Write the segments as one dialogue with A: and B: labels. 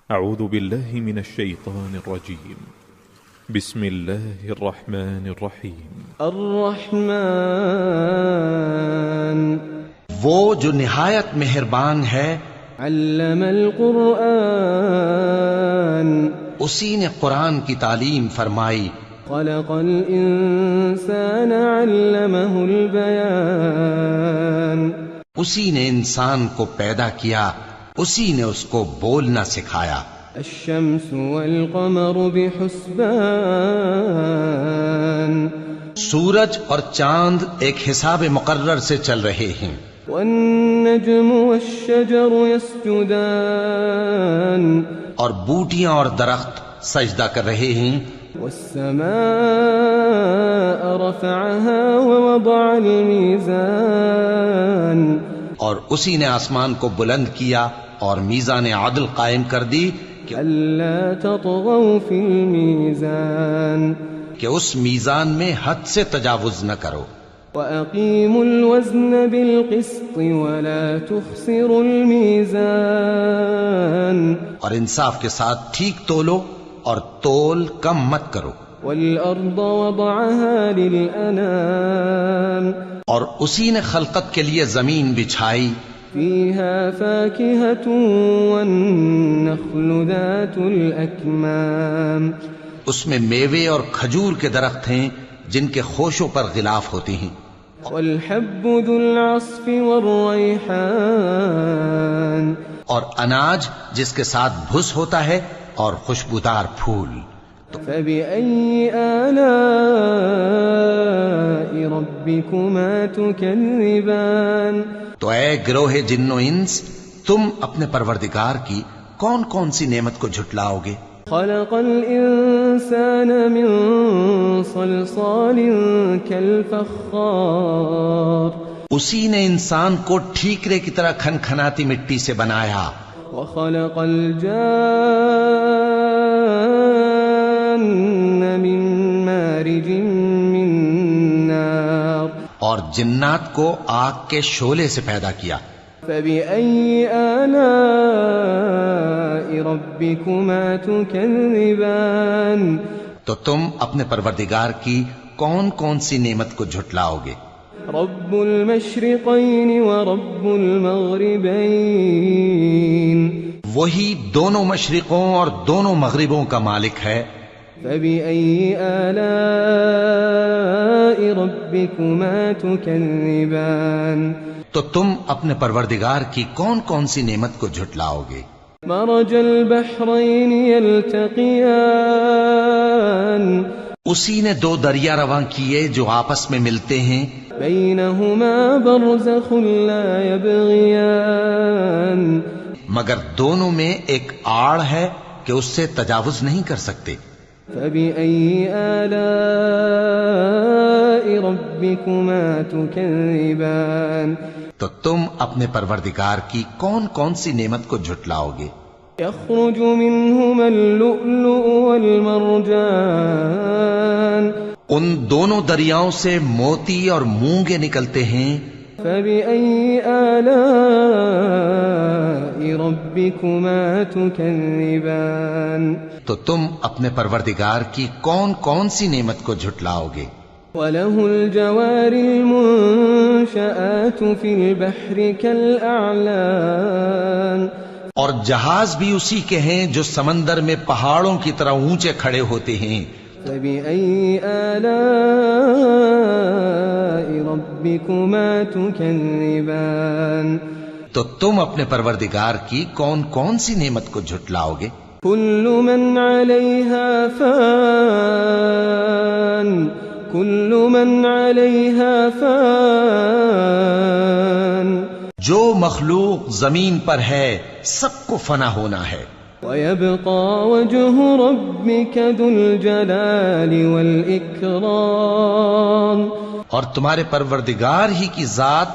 A: أعوذ بالله من الشيطان الرجيم. بسم الله الرحمن الرحيم.
B: الرحمن
C: وہ جو نہایت مہربان ہے.
B: علم القرآن
C: اسی نے قرآن کی تعلیم فرمائی.
B: خلق الانسان علمه البیان
C: اسی نے انسان کو پیدا کیا، اسی نے اس کو بولنا سکھایا.
B: الشمس والقمر بحسبان
C: سورج اور چاند ایک حساب مقرر سے چل رہے ہیں.
B: والنجم والشجر يسجدان
C: اور بوٹیاں اور درخت سجدہ کر رہے ہیں.
B: والسماء رفعها ووضع الميزان
C: اور اسی نے آسمان کو بلند کیا اور میزان عدل قائم کر دی
B: ألا تطغوا في الميزان
C: کہ اس میزان میں حد سے تجاوز نہ کرو.
B: وأقيموا الوزن بالقسط ولا تخسروا الميزان
C: اور انصاف کے ساتھ ٹھیک تولو اور تول کم مت کرو.
B: والأرض وضعها للأنام
C: اور اسی نے خلقت کے لیے زمین بچھائی.
B: فيها فاكهة والنخل ذات الأكمام
C: اس میں میوے اور کھجور کے درخت ہیں جن کے خوشوں پر غلاف ہوتے ہیں.
B: والحب ذو العصف والريحان
C: اور اناج جس کے ساتھ بھس ہوتا ہے اور خوشبودار پھول.
B: فبأي آلاء ربكما تكذبان
C: تو اے گروہ جن و انس، تم اپنے پروردگار کی کون کون سی نعمت کو جھٹلاؤ گے؟
B: خلق الإنسان من صلصال كالفخار
C: اسی نے انسان کو ٹھیکرے کی طرح کھنکھناتی مٹی سے بنایا.
B: وخلق الجان من مارج من نار
C: اور جنات کو آگ کے شعلے سے پیدا کیا.
B: فبأي آلاء ربكما تكذبان
C: تو تم اپنے پروردگار کی کون کون سی نعمت کو جھٹلاؤ گے؟
B: رب المشرقين ورب المغربين
C: وہی دونوں مشرقوں اور دونوں مغربوں کا مالک ہے.
B: فبأي آلاء ربكما تكذبان
C: تو تم اپنے پروردگار کی کون کون سی نعمت کو جھٹلاؤ گے؟
B: مرج البحرين يلتقيان
C: اسی نے دو دریا رواں کیے جو آپس میں ملتے ہیں.
B: بينهما برزخ لا يبغيان
C: مگر دونوں میں ایک آڑ ہے کہ اس سے تجاوز نہیں کر سکتے.
B: فبأي آلاء ربكما تكذبان
C: تو تم اپنے پروردگار کی کون کون سی نعمت کو جھٹلاؤ گے؟
B: يخرج منهما اللؤلؤ والمرجان
C: ان دونوں دریاؤں سے موتی اور مونگے نکلتے ہیں.
B: فبأي آلاء ربكما تكذبان
C: تو تم اپنے پروردگار کی کون کون سی نعمت کو جھٹلاؤ گے؟
B: وله الجوار المنشآت في البحر كالأعلام
C: اور جہاز بھی اسی کے ہیں جو سمندر میں پہاڑوں کی طرح اونچے کھڑے ہوتے ہیں.
B: فبأي آلاء ربكما تكذبان
C: تو تم اپنے پروردگار کی کون کون سی نعمت کو جھٹلاؤ گے؟
B: كل من عليها فان كل من عليها فان
C: جو مخلوق زمین پر ہے سب کو فنا ہونا ہے.
B: ويبقى وجه ربك ذو الجلال والإكرام
C: اور تمہارے پروردگار ہی کی ذات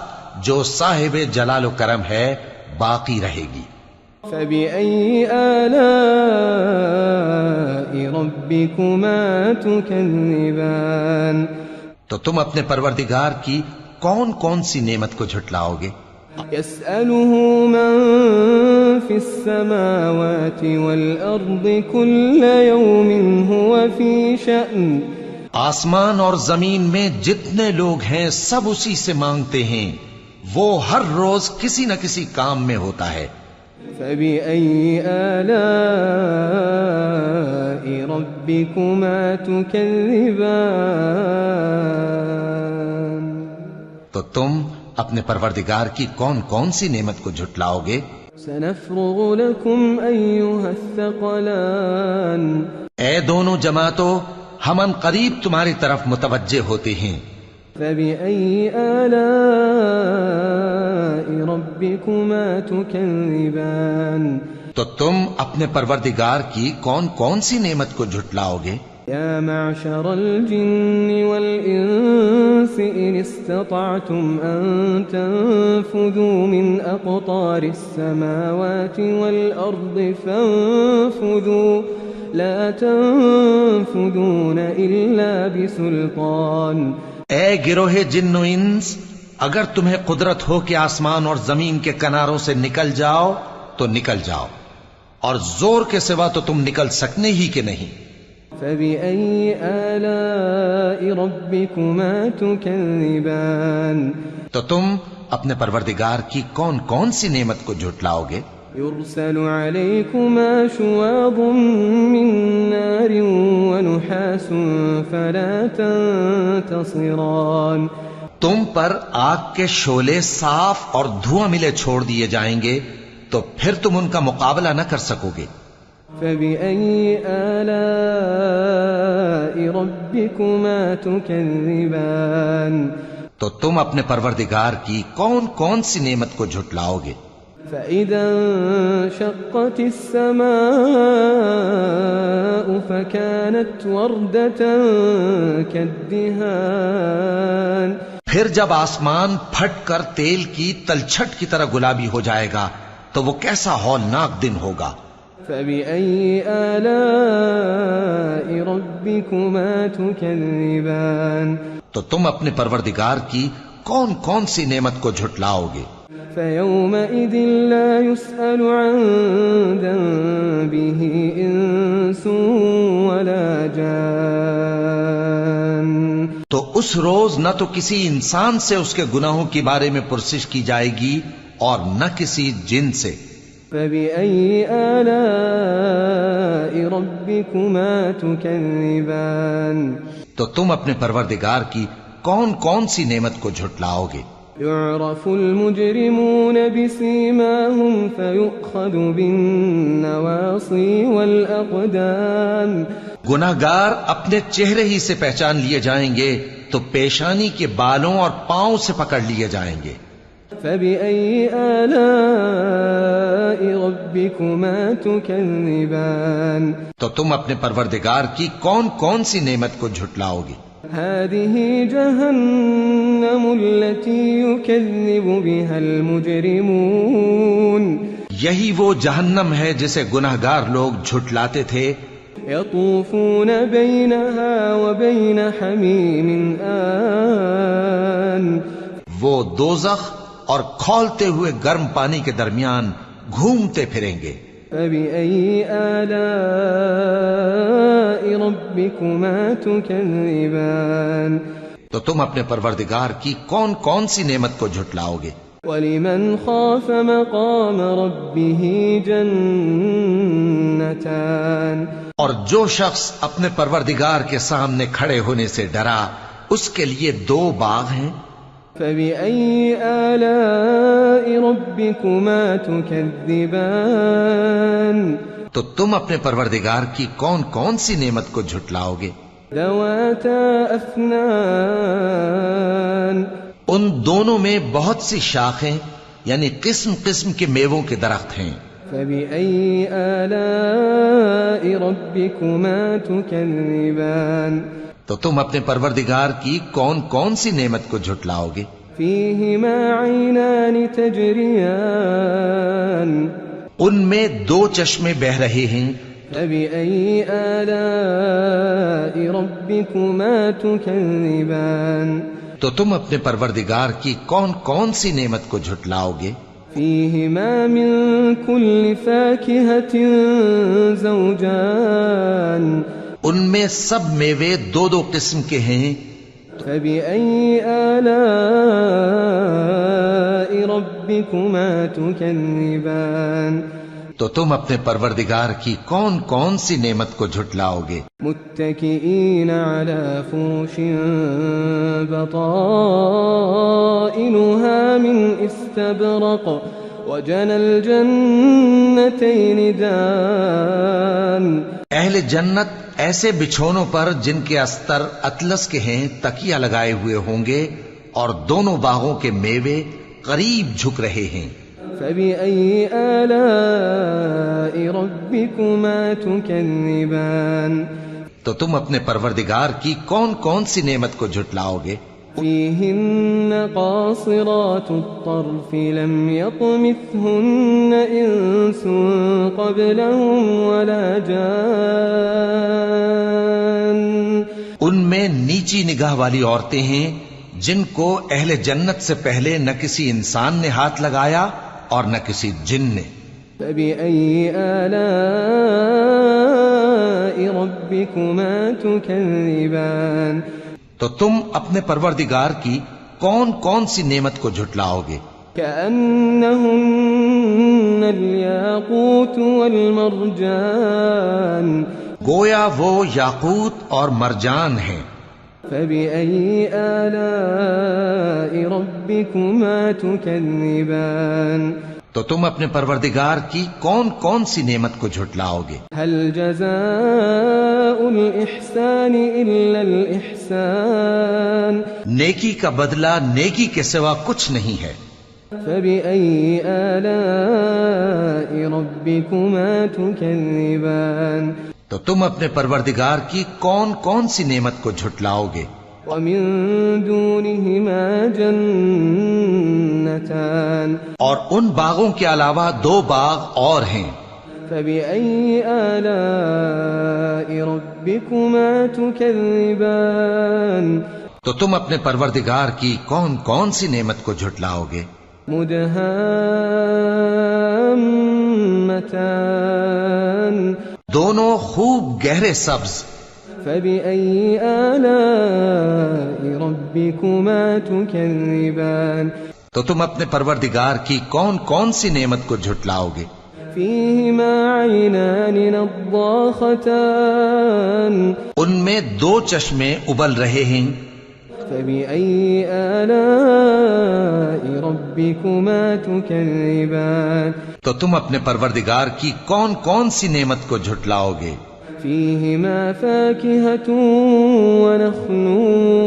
C: جو صاحب جلال و کرم ہے باقی رہے گی.
B: فبأي آلاء ربكما تكذبان
C: تو تم اپنے پروردگار کی کون کون سی نعمت کو جھٹلاؤ گے؟
B: يسأله من في السماوات والأرض كل يوم هو في شأن
C: آسمان اور زمین میں جتنے لوگ ہیں سب اسی سے مانگتے ہیں، وہ ہر روز کسی نہ کسی کام میں ہوتا ہے۔
B: فبأي آلاء ربكما تكذبان
C: تو تم اپنے پروردگار کی کون کون سی نعمت کو جھٹلاؤ گے؟
B: سنفرغ لكم أيها الثقلان
C: اے دونوں جماعتوں، ہم ان قریب تمہاری طرف متوجہ ہوتے ہیں۔
B: فبأي آلاء ربكما تكذبان
C: تو تم اپنے پروردگار کی کون کون سی نعمت کو جھٹلاؤ گے؟
B: يا معشر الجن والإنس إن استطعتم أن تنفذوا من أقطار السماوات والأرض فانفذوا لا تنفذون إلا بسلطان۔
C: اے گروہ جن و انس، اگر تمہیں قدرت ہو کہ آسمان اور زمین کے کناروں سے نکل جاؤ تو نکل جاؤ، اور زور کے سوا تو تم نکل سکنے ہی کہ نہیں۔
B: فبأي آلاء ربكما تكذبان
C: تو تم اپنے پروردگار کی کون کون سی نعمت کو جھٹلاؤ گے؟
B: يرسل عليكما شواظ من نار ونحاس فلا تنتصران۔
C: تم پر آگ کے شعلے صاف اور دھواں ملے چھوڑ دیے جائیں گے تو پھر تم ان کا مقابلہ نہ کر سکو گے۔
B: فبأي آلاء ربكما تكذبان۔
C: تو تم اپنے پروردگار کی کون کون سی نعمت کو جھٹلاؤ گے؟
B: فإذا انشقت السماء فكانت وردة كالدهان۔
C: پھر جب آسمان پھٹ کر تیل کی تلچھٹ کی طرح گلابی ہو جائے گا تو وہ کیسا ہولناک دن ہوگا۔
B: فبأي آلاء ربكما تكذبان۔
C: تو تم اپنے پروردگار کی کون کون سی نعمت کو جھٹلاؤ گے؟
B: فيومئذ لا يسأل عن ذنبه إنس ولا جان۔
C: تو اس روز نہ تو کسی انسان سے اس کے گناہوں کے بارے میں پرسش کی جائے گی اور نہ کسی جن سے۔
B: فبأي آلاء ربكما تكذبان۔
C: تو تم اپنے پروردگار کی کون کون سی نعمت کو جھٹلاؤ گے؟
B: يعرف المجرمون بسيماهم فيؤخذ بالنواصي والأقدام۔
C: گناہگار اپنے چہرے ہی سے پہچان لیے جائیں گے تو پیشانی کے بالوں اور پاؤں سے پکڑ لیے جائیں گے۔
B: فبأي آلاء ربكما تكذبان۔
C: تو تم اپنے پروردگار کی کون کون سی نعمت کو جھٹلاؤ گے؟
B: هذه جهنم التي يكذب بها المجرمون۔
C: یہی وہ جہنم ہے جسے گناہگار لوگ جھٹلاتے تھے۔
B: يطوفون بينها وبين حميم آن۔
C: وہ دوزخ اور کھولتے ہوئے گرم پانی کے درمیان گھومتے پھریں گے۔
B: فبأي آلاء ربكما تكذبان۔
C: تو تم اپنے پروردگار کی کون کون سی نعمت کو جھٹلاؤ گے؟
B: ولمن خاف مقام ربه جنتان۔
C: اور جو شخص اپنے پروردگار کے سامنے کھڑے ہونے سے ڈرا اس کے لیے دو باغ ہیں۔
B: فبأي آلاء ربكما تكذبان۔
C: تو تم اپنے پروردگار کی کون کون سی نعمت کو جھٹلاؤ گے؟
B: ذواتا أفنان۔
C: ان دونوں میں بہت سی شاخیں یعنی قسم قسم کے میووں کے درخت ہیں۔
B: فبأي آلاء ربكما تكذبان۔
C: تو تم اپنے پروردگار کی کون کون سی نعمت کو جھٹلاؤ گے؟
B: فيهما عينان تجريان۔
C: ان میں دو چشمے بہ رہے ہیں۔
B: فبأي آلاء ربكما تكذبان۔
C: تو تم اپنے پروردگار کی کون کون سی نعمت کو جھٹلاؤ گے؟
B: فيهما من كل فاكهة زوجان
C: ان میں سب میوے دو دو قسم کے ہیں.
B: فبأي آلاء ربكما تكذبان
C: تو تم اپنے پروردگار کی کون کون سی نعمت کو جھٹلاؤ گے؟
B: متكئين على فرش بطائنها من استبرق وجنى الجنتين دان.
C: اہل جنت ایسے بچھونوں پر جن کے استر اطلس کے ہیں تکیہ لگائے ہوئے ہوں گے اور دونوں باغوں کے میوے قریب جھک رہے ہیں.
B: فبأي آلاء ربكما تكذبان
C: تو تم اپنے پروردگار کی کون کون سی نعمت کو جھٹلاؤ گے؟
B: فيهن قاصرات الطرف لم يطمثهن إنس قبلهم ولا جان.
C: ان میں نیچی نگاہ والی عورتیں ہیں جن کو اہل جنت سے پہلے نہ کسی انسان نے ہاتھ لگایا اور نہ کسی جن نے.
B: فبأي آلاء ربكما تكذبان
C: تو تم اپنے پروردگار کی کون کون سی نعمت کو جھٹلاؤ گے؟
B: كأنهن الياقوت والمرجان
C: گویا وہ یاقوت اور مرجان ہیں.
B: فبأي آلاء ربكما تكذبان
C: تو تم اپنے پروردگار کی کون کون سی نعمت کو جھٹلاؤ گے؟
B: هل جزاء الإحسان إلا الإحسان
C: نیکی کا بدلہ نیکی کے سوا کچھ نہیں ہے.
B: فبأي آلاء ربكما تكذبان
C: تو تم اپنے پروردگار کی کون کون سی نعمت کو جھٹلاؤ گے؟
B: ومن دونهما جنتان
C: اور ان باغوں کے علاوہ دو باغ اور ہیں.
B: فبأي آلاء ربكما تكذبان
C: تو تم اپنے پروردگار کی کون کون سی نعمت کو جھٹلاؤ گے؟
B: مدهامتان
C: دونوں خوب گہرے سبز.
B: فبأي آلاء ربكما تكذبان
C: تو تم اپنے پروردگار کی کون کون سی نعمت کو جھٹلاؤ گے؟
B: فيهما عينان نضاختان
C: ان میں دو چشمے ابل رہے ہیں.
B: فبأي آلاء ربكما تكذبان
C: تو تم اپنے پروردگار کی کون کون سی نعمت کو جھٹلاؤ گے؟
B: فيهما فاكهة ونخل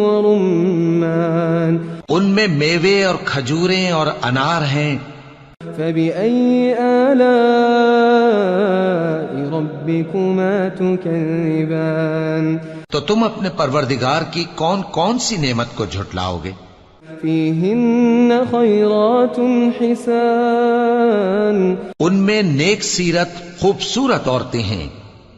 B: ورمان
C: ان میں میوے اور کھجوریں اور انار ہیں.
B: فبأي آلاء ربكما تكذبان
C: تو تم اپنے پروردگار کی کون کون سی نعمت کو جھٹلاؤ گے؟
B: فيهن خيرات حسان
C: ان میں نیک سیرت خوبصورت عورتیں ہیں.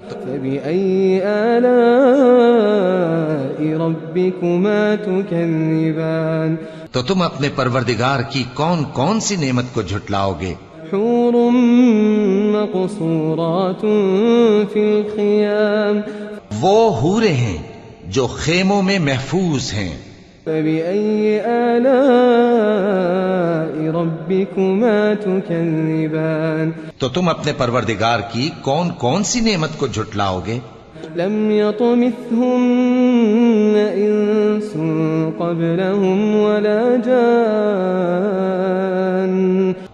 B: فبأي آلاء ربكما تكذبان
C: تو تم اپنے پروردگار کی کون کون سی نعمت کو جھٹلاؤ گے؟
B: حور مقصورات في الخيام
C: وہ حوریں ہیں جو خیموں میں محفوظ ہیں.
B: فبأي آلاء ربكما تكذبان
C: تو تم اپنے پروردگار کی کون کون سی نعمت کو جھٹلاؤ گے؟
B: لم يطمثهن إنس قبلهم ولا جان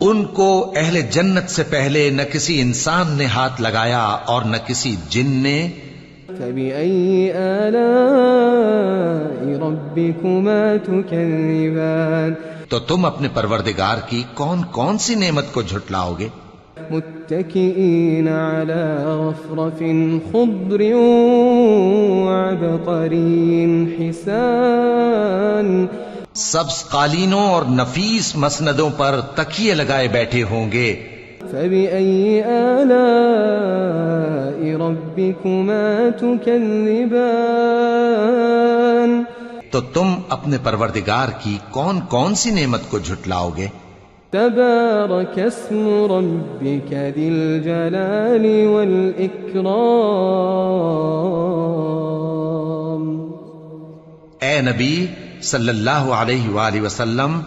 C: ان کو اہل جنت سے پہلے نہ کسی انسان نے ہاتھ لگایا اور نہ کسی جن نے.
B: فبأي آلاء ربكما تكذبان
C: تو تم اپنے پروردگار کی کون کون سی نعمت کو جھٹلاؤ گے؟
B: متكئين على رفرف خضر وعبقري حسان
C: سبز قالینوں اور نفیس مسندوں پر تکیے لگائے بیٹھے ہوں گے.
B: فبأي آلاء ربكما تكذبان
C: تو تم اپنے پروردگار کی کون کون سی نعمت کو جھٹلاؤ گے؟
B: تبارك اسم ربك ذي الجلال والإكرام.
C: اے نبی صلی اللہ علیہ وآلہ وسلم،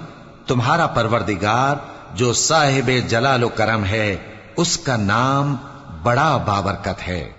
C: تمہارا پروردگار جو صاحب جلال و کرم ہے، اس کا نام بڑا بابرکت ہے.